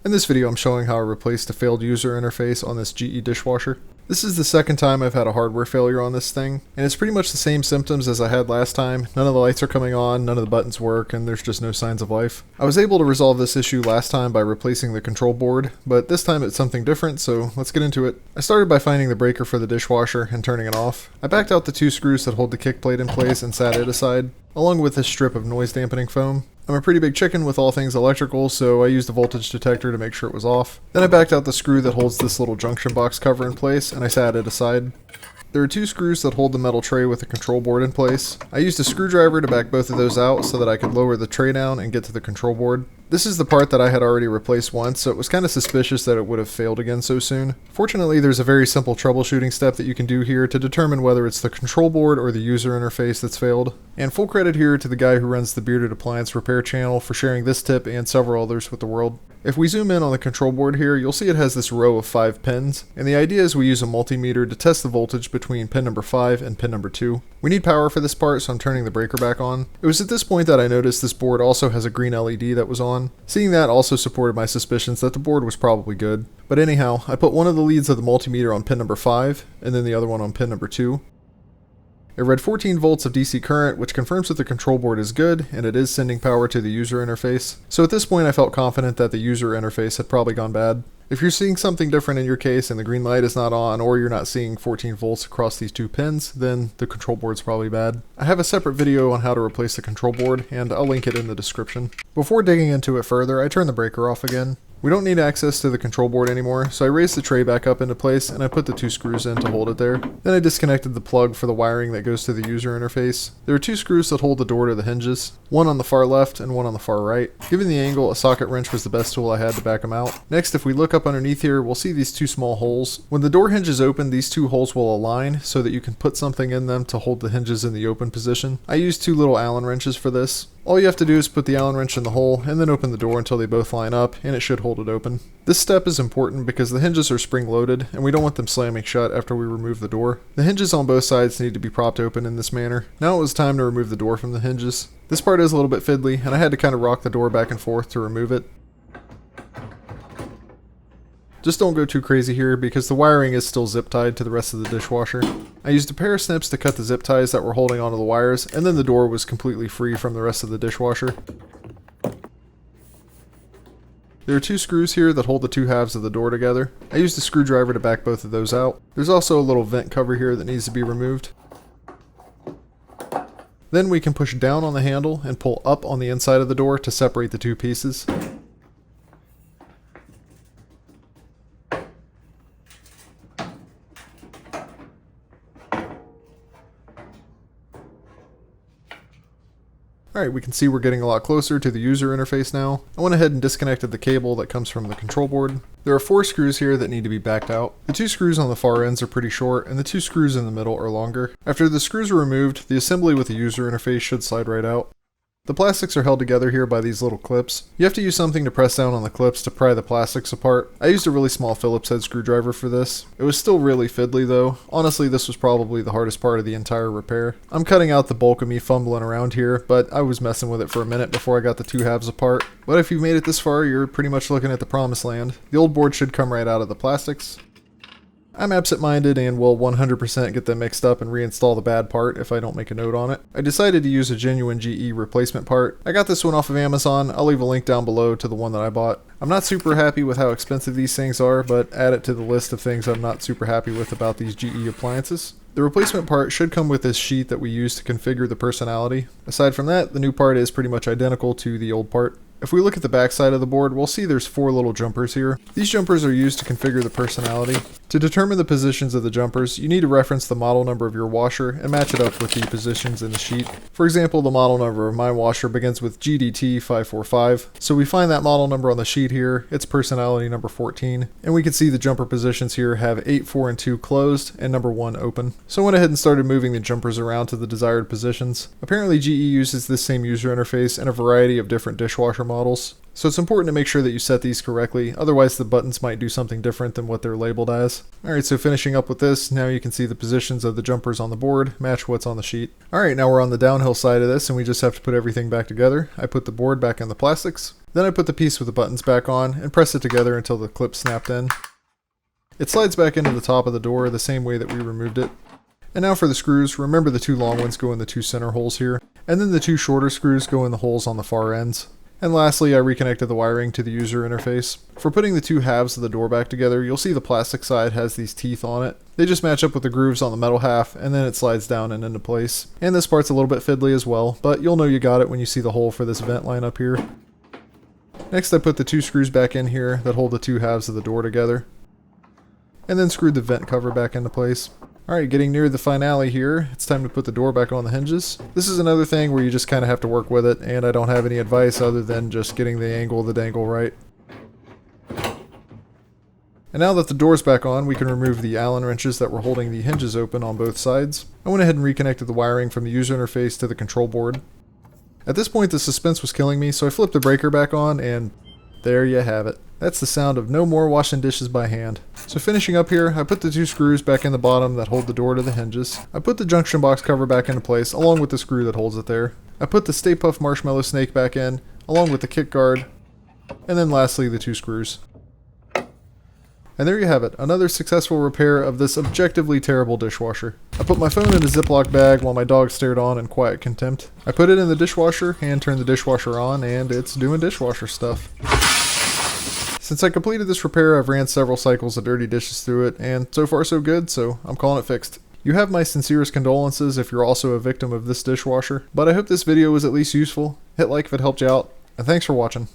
In this video I'm showing how I replaced a failed user interface on this GE dishwasher. This is the second time I've had a hardware failure on this thing, and it's pretty much the same symptoms as I had last time. None of the lights are coming on, none of the buttons work, and there's just no signs of life. I was able to resolve this issue last time by replacing the control board, but this time it's something different, so let's get into it. I started by finding the breaker for the dishwasher and turning it off. I backed out the two screws that hold the kick plate in place and sat it aside, along with this strip of noise dampening foam. I'm a pretty big chicken with all things electrical, so I used a voltage detector to make sure it was off. Then I backed out the screw that holds this little junction box cover in place, and I sat it aside. There are two screws that hold the metal tray with the control board in place. I used a screwdriver to back both of those out so that I could lower the tray down and get to the control board. This is the part that I had already replaced once, so it was kind of suspicious that it would have failed again so soon. Fortunately, there's a very simple troubleshooting step that you can do here to determine whether it's the control board or the user interface that's failed. And full credit here to the guy who runs the Bearded Appliance Repair channel for sharing this tip and several others with the world. If we zoom in on the control board here, you'll see it has this row of 5 pins, and the idea is we use a multimeter to test the voltage between pin number 5 and pin number 2. We need power for this part, so I'm turning the breaker back on. It was at this point that I noticed this board also has a green LED that was on. Seeing that also supported my suspicions that the board was probably good. But anyhow, I put one of the leads of the multimeter on pin number 5, and then the other one on pin number 2. It read 14 volts of DC current, which confirms that the control board is good, and it is sending power to the user interface. So at this point I felt confident that the user interface had probably gone bad. If you're seeing something different in your case and the green light is not on, or you're not seeing 14 volts across these two pins, then the control board's probably bad. I have a separate video on how to replace the control board, and I'll link it in the description. Before digging into it further, I turn the breaker off again. We don't need access to the control board anymore, so I raised the tray back up into place and I put the two screws in to hold it there. Then I disconnected the plug for the wiring that goes to the user interface. There are two screws that hold the door to the hinges, one on the far left and one on the far right. Given the angle, a socket wrench was the best tool I had to back them out. Next, if we look up underneath here, we'll see these two small holes. When the door hinges open, these two holes will align so that you can put something in them to hold the hinges in the open position. I used two little Allen wrenches for this. All you have to do is put the Allen wrench in the hole and then open the door until they both line up, and it should hold it open. This step is important because the hinges are spring loaded and we don't want them slamming shut after we remove the door. The hinges on both sides need to be propped open in this manner. Now it was time to remove the door from the hinges. This part is a little bit fiddly and I had to kind of rock the door back and forth to remove it. Just don't go too crazy here because the wiring is still zip tied to the rest of the dishwasher. I used a pair of snips to cut the zip ties that were holding onto the wires, and then the door was completely free from the rest of the dishwasher. There are two screws here that hold the two halves of the door together. I used a screwdriver to back both of those out. There's also a little vent cover here that needs to be removed. Then we can push down on the handle and pull up on the inside of the door to separate the two pieces. Alright, we can see we're getting a lot closer to the user interface now. I went ahead and disconnected the cable that comes from the control board. There are 4 screws here that need to be backed out. The 2 screws on the far ends are pretty short, and the 2 screws in the middle are longer. After the screws are removed, the assembly with the user interface should slide right out. The plastics are held together here by these little clips. You have to use something to press down on the clips to pry the plastics apart. I used a really small Phillips head screwdriver for this. It was still really fiddly though. Honestly, this was probably the hardest part of the entire repair. I'm cutting out the bulk of me fumbling around here, but I was messing with it for a minute before I got the two halves apart. But if you've made it this far, you're pretty much looking at the promised land. The old board should come right out of the plastics. I'm absent-minded and will 100% get them mixed up and reinstall the bad part if I don't make a note on it. I decided to use a genuine GE replacement part. I got this one off of Amazon. I'll leave a link down below to the one that I bought. I'm not super happy with how expensive these things are, but add it to the list of things I'm not super happy with about these GE appliances. The replacement part should come with this sheet that we use to configure the personality. Aside from that, the new part is pretty much identical to the old part. If we look at the back side of the board, we'll see there's 4 little jumpers here. These jumpers are used to configure the personality. To determine the positions of the jumpers, you need to reference the model number of your washer and match it up with the positions in the sheet. For example, the model number of my washer begins with GDT545, so we find that model number on the sheet here, it's personality number 14, and we can see the jumper positions here have 8, 4, and 2 closed, and number 1 open. So I went ahead and started moving the jumpers around to the desired positions. Apparently GE uses this same user interface in a variety of different dishwasher models. So it's important to make sure that you set these correctly, otherwise the buttons might do something different than what they're labeled as. Alright, so finishing up with this, now you can see the positions of the jumpers on the board match what's on the sheet. Alright, now we're on the downhill side of this and we just have to put everything back together. I put the board back in the plastics. Then I put the piece with the buttons back on and press it together until the clip snapped in. It slides back into the top of the door the same way that we removed it. And now for the screws, remember the 2 long ones go in the 2 center holes here, and then the 2 shorter screws go in the holes on the far ends. And lastly, I reconnected the wiring to the user interface. For putting the 2 halves of the door back together, you'll see the plastic side has these teeth on it. They just match up with the grooves on the metal half, and then it slides down and into place. And this part's a little bit fiddly as well, but you'll know you got it when you see the hole for this vent line up here. Next, I put the 2 screws back in here that hold the 2 halves of the door together, and then screwed the vent cover back into place. Alright, getting near the finale here, it's time to put the door back on the hinges. This is another thing where you just kind of have to work with it, and I don't have any advice other than just getting the angle of the dangle right. And now that the door's back on, we can remove the Allen wrenches that were holding the hinges open on both sides. I went ahead and reconnected the wiring from the user interface to the control board. At this point, the suspense was killing me, so I flipped the breaker back on, and there you have it. That's the sound of no more washing dishes by hand. So finishing up here, I put the 2 screws back in the bottom that hold the door to the hinges. I put the junction box cover back into place, along with the screw that holds it there. I put the Stay Puft Marshmallow Snake back in, along with the kick guard, and then lastly the 2 screws. And there you have it, another successful repair of this objectively terrible dishwasher. I put my phone in a Ziploc bag while my dog stared on in quiet contempt. I put it in the dishwasher, hand turned the dishwasher on, and it's doing dishwasher stuff. Since I completed this repair, I've ran several cycles of dirty dishes through it, and so far so good, so I'm calling it fixed. You have my sincerest condolences if you're also a victim of this dishwasher, but I hope this video was at least useful. Hit like if it helped you out, and thanks for watching.